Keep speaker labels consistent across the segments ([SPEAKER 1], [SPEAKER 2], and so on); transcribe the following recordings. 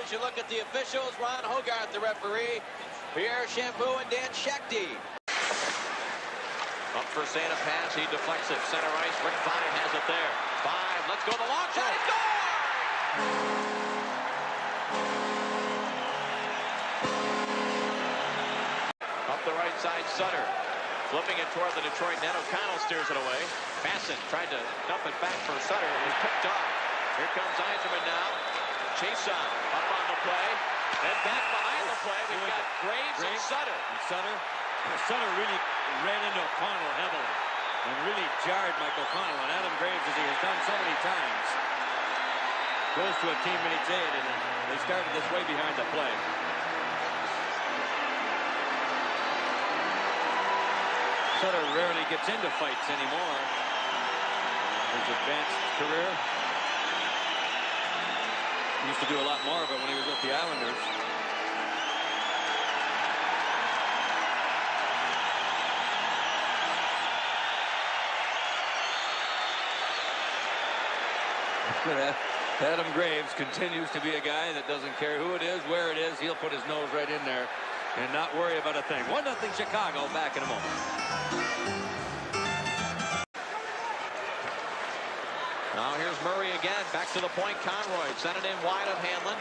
[SPEAKER 1] As you look at the officials, Ron Hogarth, the referee, Pierre Champoux, and Dan Schechte. Up for Santa pass, he deflects it. Center ice, Rick Bonnet has it there. 5, let's go, the long shot, he scores! Up the right side, Sutter. Flipping it toward the Detroit net. O'Connell steers it away. Manson tried to dump it back for Sutter. It was picked off. Here comes Yzerman now. Chase on. Up on the play. And back behind the play, we've got Graves and Sutter.
[SPEAKER 2] Sutter really ran into O'Connell heavily and really jarred Mike O'Connell. And Adam Graves, as he has done so many times, goes to a teammate's aid, and they started this way behind the play. Sutter rarely gets into fights anymore. His advanced career. He used to do a lot more of it when he was with the Islanders. Adam Graves continues to be a guy that doesn't care who it is, where it is. He'll put his nose right in there and not worry about a thing. 1-0 Chicago. Back in a moment.
[SPEAKER 1] Now here's Murray again. Back to the point. Conroy sent it in wide of Hanlon.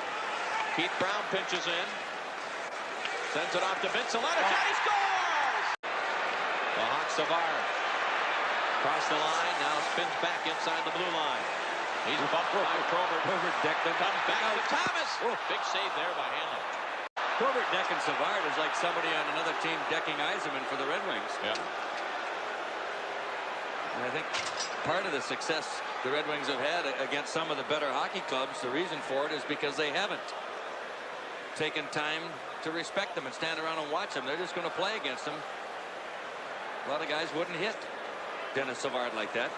[SPEAKER 1] Keith Brown pinches in. Sends it off to Vincent. He scores! The Hawks Savard. Across the line. Now spins back inside the blue line. He's bumped by Probert.
[SPEAKER 2] Probert decked him.
[SPEAKER 1] Comes back to Thomas. Big save there by Hanlon.
[SPEAKER 2] Probert decking Savard is like somebody on another team decking Yzerman for the Red Wings.
[SPEAKER 1] Yeah.
[SPEAKER 2] And I think part of the success the Red Wings have had against some of the better hockey clubs, the reason for it is because they haven't taken time to respect them and stand around and watch them. They're just going to play against them. A lot of guys wouldn't hit Dennis Savard like that.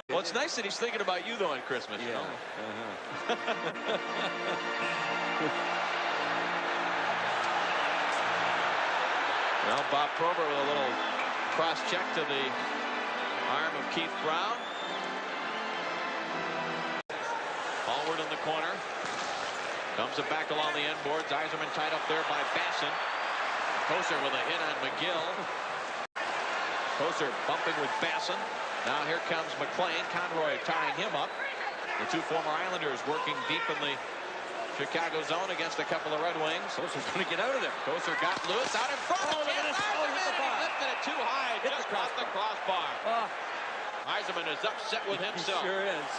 [SPEAKER 1] Well, it's nice that he's thinking about you, though, on Christmas.
[SPEAKER 2] Yeah.
[SPEAKER 1] You know? Well, Bob Probert with a little cross-check to the arm of Keith Brown. Forward in the corner. Comes it back along the end boards. Yzerman tied up there by Basson. Kocur with a hit on McGill. Kocur bumping with Basson. Now here comes McLean. Conroy tying him up. The two former Islanders working deep in the Chicago zone against a couple of Red Wings.
[SPEAKER 2] Kocur's going to get out of there.
[SPEAKER 1] Kocur got loose out in front.
[SPEAKER 2] Oh, look at this. Oh, he hit the bar.
[SPEAKER 1] He lifted it too high.
[SPEAKER 2] Hit
[SPEAKER 1] just
[SPEAKER 2] the
[SPEAKER 1] off the crossbar. Yzerman is upset with himself.
[SPEAKER 2] He sure is.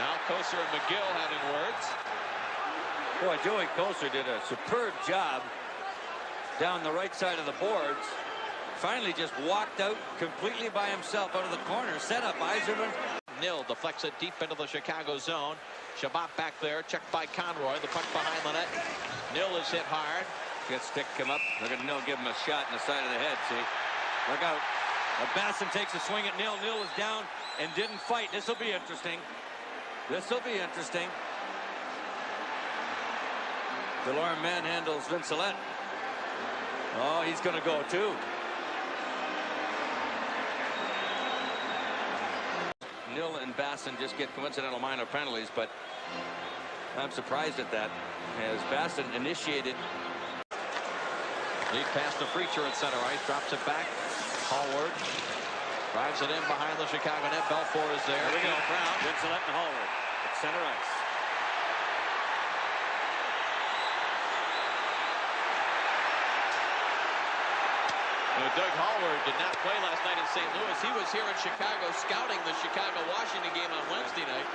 [SPEAKER 1] Now Kocur and McGill having words.
[SPEAKER 2] Boy, Joey Kocur did a superb job down the right side of the boards. Finally just walked out completely by himself out of the corner. Set up Yzerman.
[SPEAKER 1] Nil deflects it deep into the Chicago zone. Shabbat back there, checked by Conroy. The puck behind the net. Nil is hit hard.
[SPEAKER 2] Gets stick come up. Look at Nil give him a shot in the side of the head. See, look out. Basson takes a swing at Nil. Nil is down and didn't fight. This will be interesting. This will be interesting. Delorme manhandles Vincelette. Oh, he's going to go too. Nil and Basson just get coincidental minor penalties, but I'm surprised at that, as Basson initiated.
[SPEAKER 1] Lead pass to Preacher at center ice, drops it back. Hallward drives it in behind the Chicago net. Belfour is there.
[SPEAKER 2] There we go.
[SPEAKER 1] Brown.
[SPEAKER 2] Vincelette and Hallward at center ice.
[SPEAKER 1] Doug Hallward did not play last night in St. Louis. He was here in Chicago scouting the Chicago-Washington game on Wednesday night.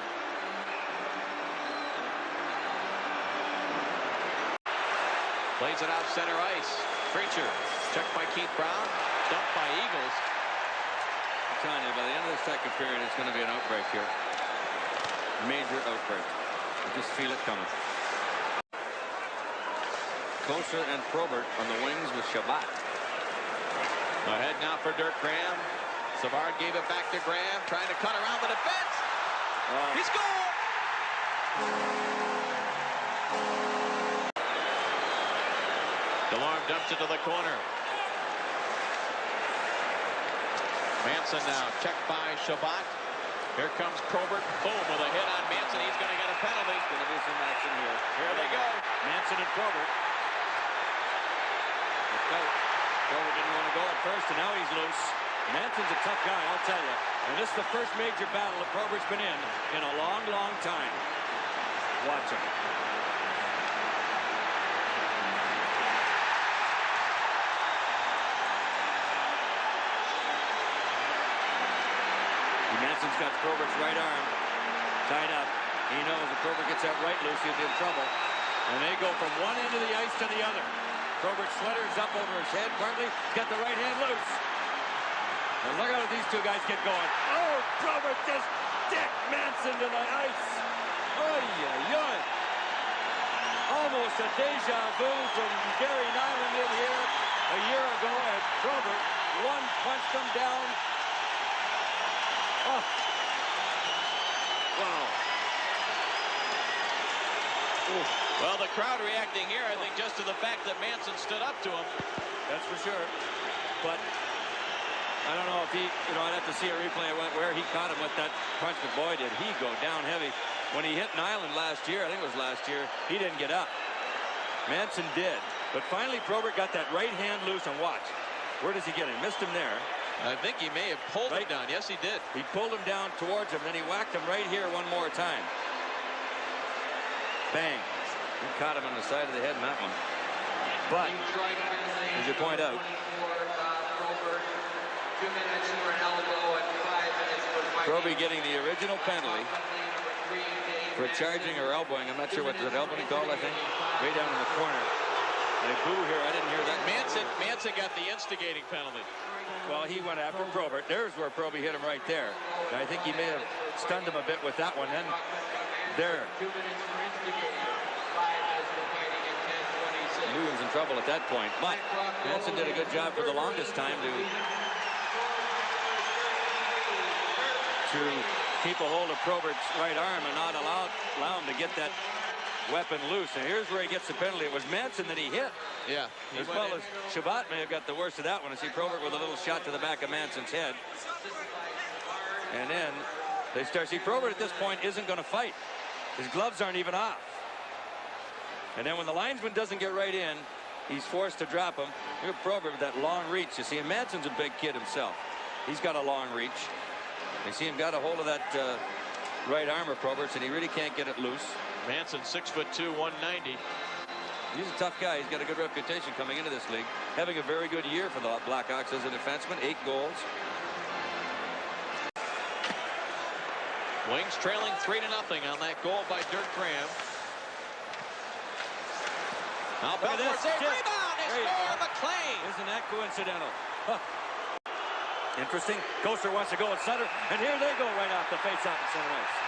[SPEAKER 1] Plays it out center ice. Preacher checked by Keith Brown. Dumped by Eagles.
[SPEAKER 2] I'm telling you, by the end of the second period, it's going to be an outbreak here. Major outbreak. I just feel it coming. Kocur and Probert on the wings with Shabbat.
[SPEAKER 1] Ahead now for Dirk Graham. Savard gave it back to Graham, trying to cut around the defense. He scored! Delorme dumps it to the corner. Manson now, checked by Shabbat. Here comes Probert. Boom, with a hit on Manson. He's going to get a penalty.
[SPEAKER 2] Going to be some action here.
[SPEAKER 1] Here they go.
[SPEAKER 2] Manson and Probert. Probert didn't want to go at first, and now he's loose. Manson's a tough guy, I'll tell you. And this is the first major battle that Probert's been in a long, long time. Watch him. Manson's got Probert's right arm tied up. He knows if Probert gets that right loose, he'll be in trouble. And they go from one end of the ice to the other. Probert slithers up over his head. Partly got the right hand loose. And look how these two guys get going. Oh, Probert just dick Manson to the ice. Oy, oy, oy. Almost a deja vu from Gary Nyland in here a year ago. And Probert punched him down. Oh. Wow. Ooh.
[SPEAKER 1] Well, the crowd reacting here, I think, just to the fact that Manson stood up to him.
[SPEAKER 2] That's for sure. But I don't know if he, I'd have to see a replay where he caught him with that punch. But boy, did he go down heavy. When he hit Nyland last year, I think it was last year, he didn't get up. Manson did. But finally, Probert got that right hand loose, and watch. Where does he get him? Missed him there.
[SPEAKER 1] I think he may have pulled him down. Yes, he did.
[SPEAKER 2] He pulled him down towards him, then he whacked him right here one more time. Bang. He caught him on the side of the head in that one. But, as you point out, Probert getting the original penalty for charging or elbowing. I'm not sure what that elbowing called, I think. Way down in the corner. They boo here. I didn't hear that.
[SPEAKER 1] Manson got the instigating penalty.
[SPEAKER 2] Well, he went after Probert. There's where Probert hit him right there. I think he may have stunned him a bit with that one. Then there. He knew he was in trouble at that point. But Manson did a good job for the longest time to keep a hold of Probert's right arm and not allow him to get that weapon loose. And here's where he gets the penalty. It was Manson that he hit.
[SPEAKER 1] Yeah.
[SPEAKER 2] As well as Shabbat may have got the worst of that one. I see Probert with a little shot to the back of Manson's head. And then they start. See, Probert at this point isn't going to fight. His gloves aren't even off. And then when the linesman doesn't get right in, he's forced to drop him. Look at Probert with that long reach. You see, and Manson's a big kid himself. He's got a long reach. You see him got a hold of that right arm of Probert's, and he really can't get it loose.
[SPEAKER 1] Manson, 6'2", 190.
[SPEAKER 2] He's a tough guy. He's got a good reputation coming into this league. Having a very good year for the Blackhawks as a defenseman. 8 goals.
[SPEAKER 1] Wings trailing 3-0 on that goal by Dirk Graham. Now Belfort save, rebound, is for McLean.
[SPEAKER 2] Isn't that coincidental? Huh. Interesting. Kocur wants to go at center, and here they go right off the face-off at center ice.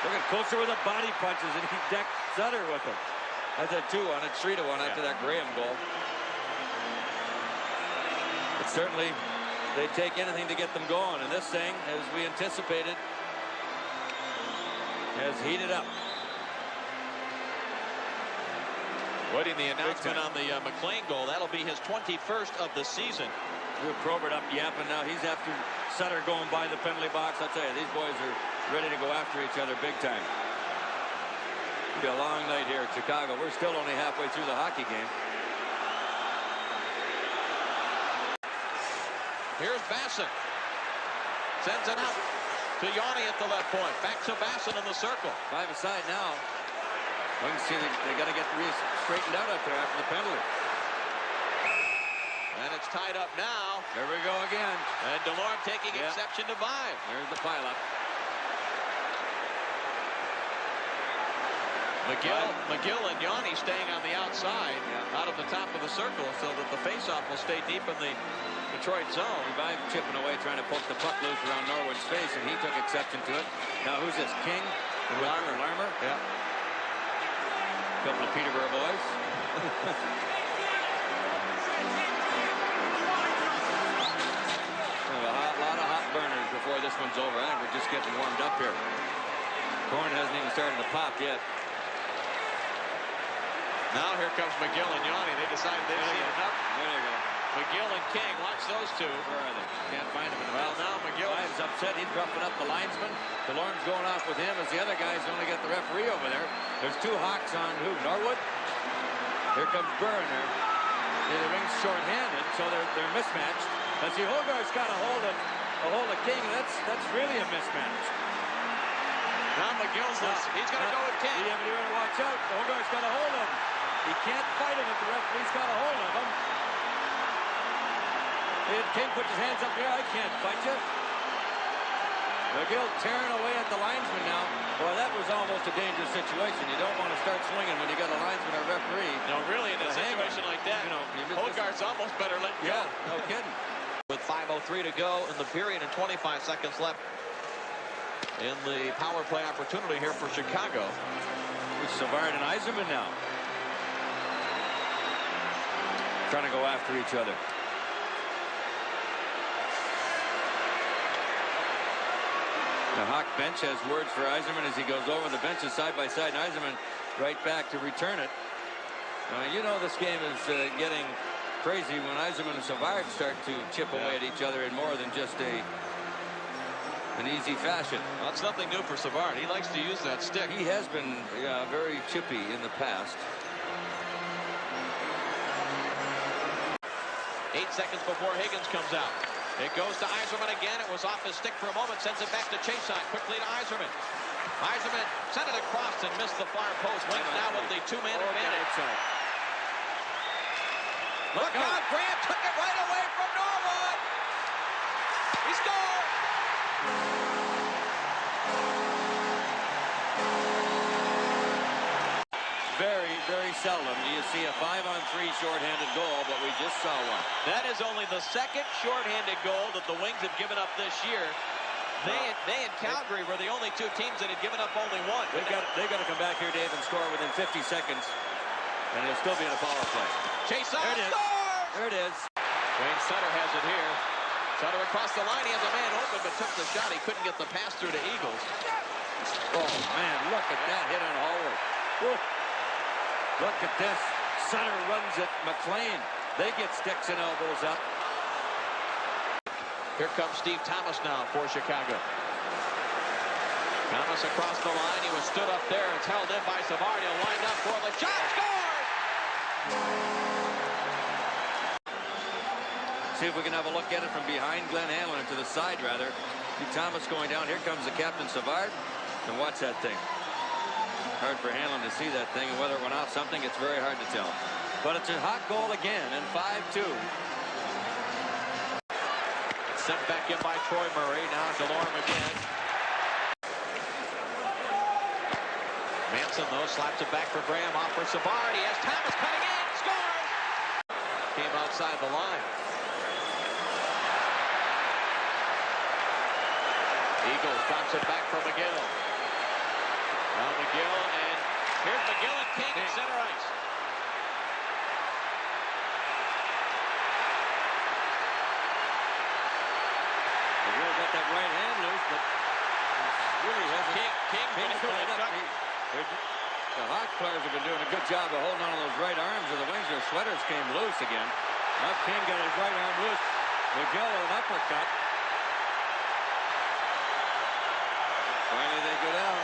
[SPEAKER 2] Look at Kocur with the body punches, and he decked Sutter with it. That's a 2 on it, 3-1 after that Graham goal. But certainly, they take anything to get them going, and this thing, as we anticipated, has heated up.
[SPEAKER 1] Waiting the announcement on the McLean goal. That'll be his 21st of the season.
[SPEAKER 2] With Probert up yapping now. He's after Sutter going by the penalty box. I'll tell you, these boys are ready to go after each other big time. It'll be a long night here at Chicago. We're still only halfway through the hockey game.
[SPEAKER 1] Here's Basson. Sends it out to Yanni at the left point. Back to Basson in the circle.
[SPEAKER 2] 5 aside now. We can see they got to get straightened out there after the penalty.
[SPEAKER 1] And it's tied up now.
[SPEAKER 2] There we go again.
[SPEAKER 1] And DeLorme taking exception to 5.
[SPEAKER 2] There's the pileup.
[SPEAKER 1] McGill and Yanni staying on the outside, out of the top of the circle, so that the faceoff will stay deep in the Detroit zone.
[SPEAKER 2] Revive chipping away, trying to poke the puck loose around Norwood's face, and he took exception to it. Now who's this? King? Larmer?
[SPEAKER 1] Yeah.
[SPEAKER 2] Couple of Peterborough boys. A lot of hot burners before this one's over. I think we're just getting warmed up here. Corn hasn't even started to pop yet.
[SPEAKER 1] Now here comes McGill and Yanni. They decided they've seen enough.
[SPEAKER 2] There you go.
[SPEAKER 1] McGill and King, watch those two.
[SPEAKER 2] Where are they? Can't find them.
[SPEAKER 1] Well, now McGill
[SPEAKER 2] is upset. He's roughing up the linesman. DeLorme's going off with him as the other guys only got referee over there. There's two Hawks on who? Norwood? Here comes Burner. The ring's short-handed, so they're mismatched. But see, Hogarth's got a hold of King. That's really a mismatch.
[SPEAKER 1] Now McGill's he's going to go with King.
[SPEAKER 2] Yeah, but you better watch out. Hogarth's got a hold of him. He can't fight him if the referee's got a hold of him. If King puts his hands up here, I can't fight you. McGill tearing away at the linesman now. Boy, that was almost a dangerous situation. You don't want to start swinging when you got a linesman or referee.
[SPEAKER 1] No, really, in a situation like that, Hogarth's almost better let go.
[SPEAKER 2] Yeah, no kidding.
[SPEAKER 1] With 5:03 to go in the period and 25 seconds left in the power play opportunity here for Chicago.
[SPEAKER 2] It's Savard and Yzerman now. Trying to go after each other. The Hawk bench has words for Yzerman as he goes over the benches side by side. And Yzerman right back to return it. You know this game is getting crazy when Yzerman and Savard start to chip away at each other in more than just an easy fashion.
[SPEAKER 1] Well, that's nothing new for Savard. He likes to use that stick.
[SPEAKER 2] He has been very chippy in the past.
[SPEAKER 1] 8 seconds before Higgins comes out. It goes to Yzerman again. It was off his stick for a moment. Sends it back to Chasine. Quickly to Yzerman. Yzerman sent it across and missed the far post. Wings now with the two-man advantage. Look out. Grant took it right away from Norwood. He scored.
[SPEAKER 2] Very, very seldom do you see a 5-on-3 shorthanded goal, but we just saw one.
[SPEAKER 1] That is only the second shorthanded goal that the Wings have given up this year. They in Calgary were the only two teams that had given up only one.
[SPEAKER 2] They got to come back here, Dave, and score within 50 seconds, and they'll still be in a power play.
[SPEAKER 1] Chase on scores!
[SPEAKER 2] There it is.
[SPEAKER 1] Wayne Sutter has it here. Sutter across the line. He has a man open, but took the shot. He couldn't get the pass through to Eagles.
[SPEAKER 2] Oh, man, look at that hit on Hallward. Woo. Look at this. Sutter runs it. McLean. They get sticks and elbows up.
[SPEAKER 1] Here comes Steve Thomas now for Chicago. Thomas across the line. He was stood up there. It's held in by Savard. He'll wind up for the shot. Scores!
[SPEAKER 2] See if we can have a look at it from behind Glenn Hanlon, to the side rather. See Thomas going down. Here comes the captain, Savard. And watch that thing. Hard for Hanlon to see that thing, and whether it went off something, it's very hard to tell. But it's a hot goal again, and 5-2.
[SPEAKER 1] Sent back in by Troy Murray. Now Delorme again. Manson, though, slaps it back for Graham. Off for Savard. He has Thomas cutting in. Scores! Came outside the line. Eagles drops it back for McGill. Now McGill, and here's McGill and King at center ice.
[SPEAKER 2] McGill got that right hand loose, but really hasn't.
[SPEAKER 1] King
[SPEAKER 2] played up. The Hawks players have been doing a good job of holding on to those right arms of the Wings. Their sweaters came loose again. Now King got his right arm loose. McGill with an uppercut. Finally they go down.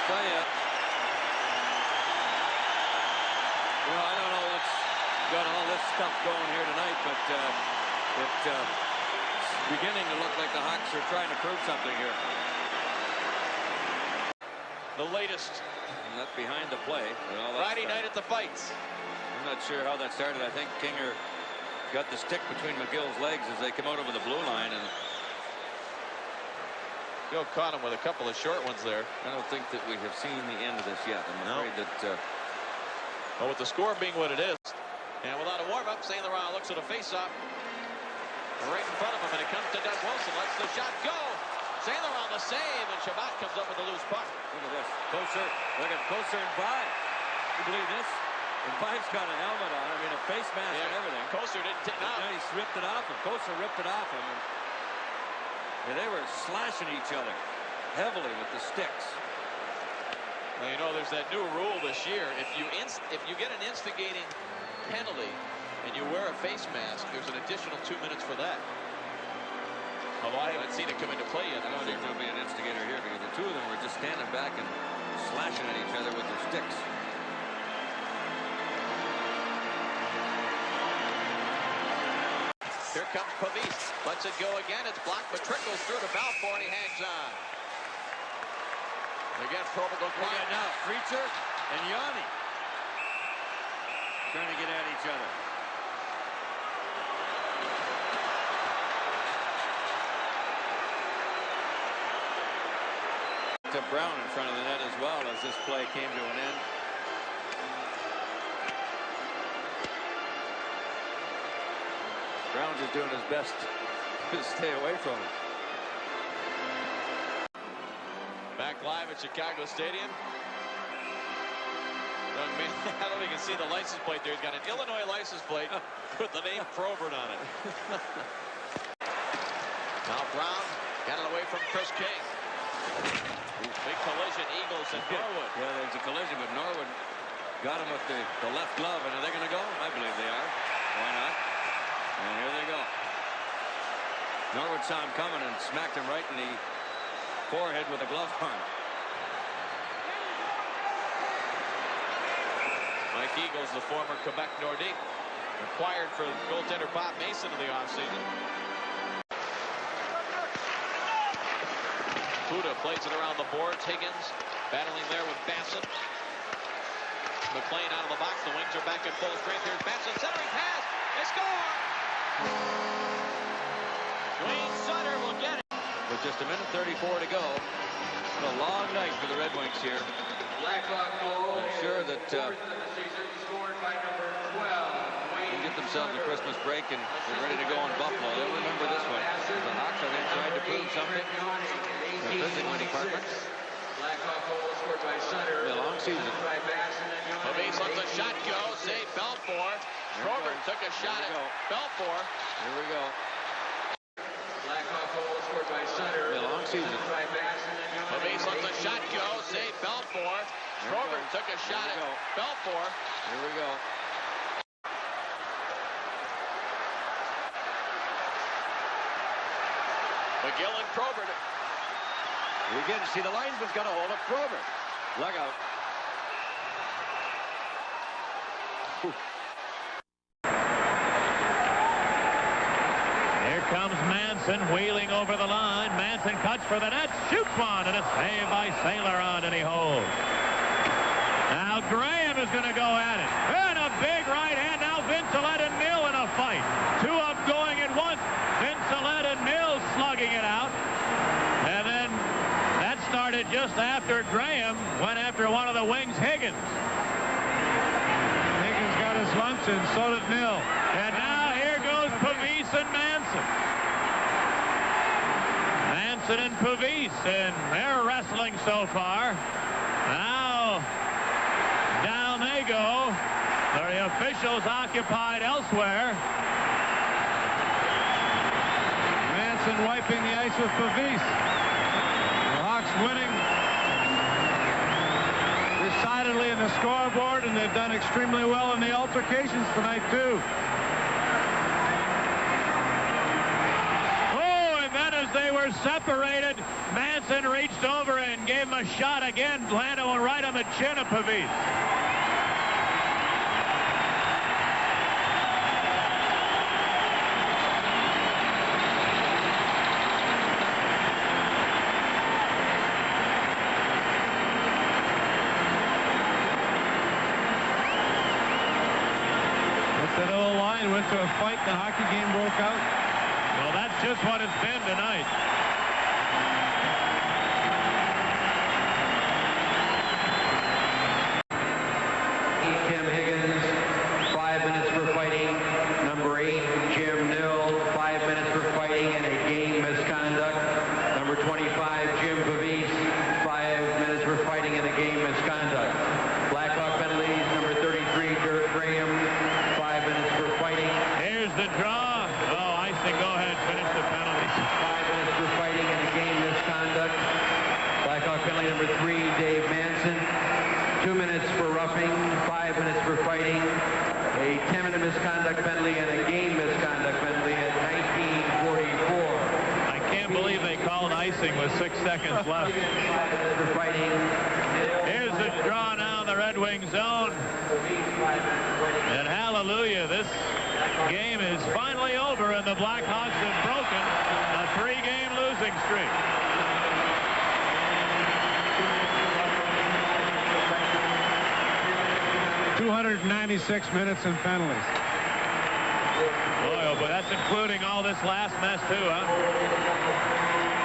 [SPEAKER 2] Tell you, I don't know what's got all this stuff going here tonight, but it's beginning to look like the Hawks are trying to prove something here.
[SPEAKER 1] The latest.
[SPEAKER 2] And that's behind the play.
[SPEAKER 1] Friday night at the fights.
[SPEAKER 2] I'm not sure how that started. I think Kinger got the stick between McGill's legs as they come out over the blue line, and
[SPEAKER 1] Gill caught him with a couple of short ones there.
[SPEAKER 2] I don't think that we have seen the end of this yet. I'm afraid that.
[SPEAKER 1] Well, with the score being what it is, and without a warm-up, St. Laurent looks at a face-off right in front of him, and it comes to Doug Wilson. Lets the shot go. St. Laurent the save, and Shabbat comes up with a loose puck.
[SPEAKER 2] Look at this. Kocur. Look at Kocur and Five. You believe this? And Five's got a helmet on. I mean, a face mask and everything.
[SPEAKER 1] Kocur didn't take it off.
[SPEAKER 2] He ripped it off him. Kocur ripped it off him. And they were slashing each other heavily with the sticks.
[SPEAKER 1] Well, you know, there's that new rule this year. If you get an instigating penalty and you wear a face mask, there's an additional 2 minutes for that. Although I haven't seen it come into play yet.
[SPEAKER 2] I don't think there'll be an instigator here because the two of them were just standing back and slashing at each other with their sticks.
[SPEAKER 1] Here comes Pavis. Lets it go again. It's blocked, but trickles through to Balfour, and he hangs on. Again, Probert goes wide.
[SPEAKER 2] Now, Preacher and Yanni trying to get at each other. To Brown in front of the net as well as this play came to an end. Brown's just doing his best to stay away from him.
[SPEAKER 1] Back live at Chicago Stadium. Young man, I don't know if you can see the license plate there. He's got an Illinois license plate with the name Probert on it. Now Brown got it away from Chris King. Big collision, Eagles and Norwood.
[SPEAKER 2] Yeah, there's a collision, but Norwood got him with the left glove. And are they going to go? I believe they are. Why not? And here they go. Norwood saw him coming and smacked him right in the forehead with a glove on.
[SPEAKER 1] Mike Eagles, the former Quebec Nordique, acquired for goaltender Bob Mason in the offseason. Huda plays it around the boards. Higgins battling there with Manson. McLean out of the box. The wings are back at full strength. Here's Manson centering pass. They score! Dwayne Sutter will get it.
[SPEAKER 2] With just a minute 34 to go. It's a long night for the Red Wings here. I'm sure that they can get themselves a Christmas break and get ready to go on Buffalo. They'll remember this one. The Hawks are trying to prove something. The physical department. A long season.
[SPEAKER 1] Pavis lets a shot go. Save Balfour. Probert took a shot at Balfour.
[SPEAKER 2] Here we go.
[SPEAKER 3] A long season.
[SPEAKER 1] Pavis lets a shot go. Save Balfour. Probert took a shot at Balfour.
[SPEAKER 2] Here we go.
[SPEAKER 1] McGill and Probert.
[SPEAKER 2] We again see the linesman's got a hold of Probert. Look out.
[SPEAKER 4] Here comes Manson wheeling over the line. Manson cuts for the net, shoots one, and a save by Sailor on, and he holds. Now Graham is going to go at it. And a big right hand. Now Vincelette and Mill in a fight. Two of them going at once. Vincelette and Mill slugging it out. And then that started just after Graham went after one of the wings, Higgins. Higgins got his lunch, and so did Mill. And now here goes Pavis and Manson. Manson and Pavis, and they're wrestling so far. Now down they go. The officials occupied elsewhere. Manson wiping the ice with Pavis. The Hawks winning decidedly in the scoreboard, and they've done extremely well in the altercations tonight too. Oh, and then as they were separated, Manson reached over and gave him a shot again. Landed one right on the chin of Pavis. Went to a fight, the hockey game broke out. Well, that's just what it's been tonight.
[SPEAKER 3] Tim Higgins, 5 minutes for fighting. Number 8, Jim Nill, 5 minutes for fighting and a game misconduct. Number 25, Jim Pavis, 5 minutes for fighting and a game misconduct. Blackhawk penalties, number 33, Dirk Graham, 5 minutes for fighting.
[SPEAKER 4] Here's the draw. Oh, icing. Go ahead. Finish the penalties.
[SPEAKER 3] 5 minutes for
[SPEAKER 4] racing with 6 seconds left. Here's the draw now in the Red Wing zone. And hallelujah, this game is finally over, and the Blackhawks have broken a 3-game losing streak.
[SPEAKER 5] .296 minutes and penalties.
[SPEAKER 4] Boy, oh boy, that's including all this last mess too, huh?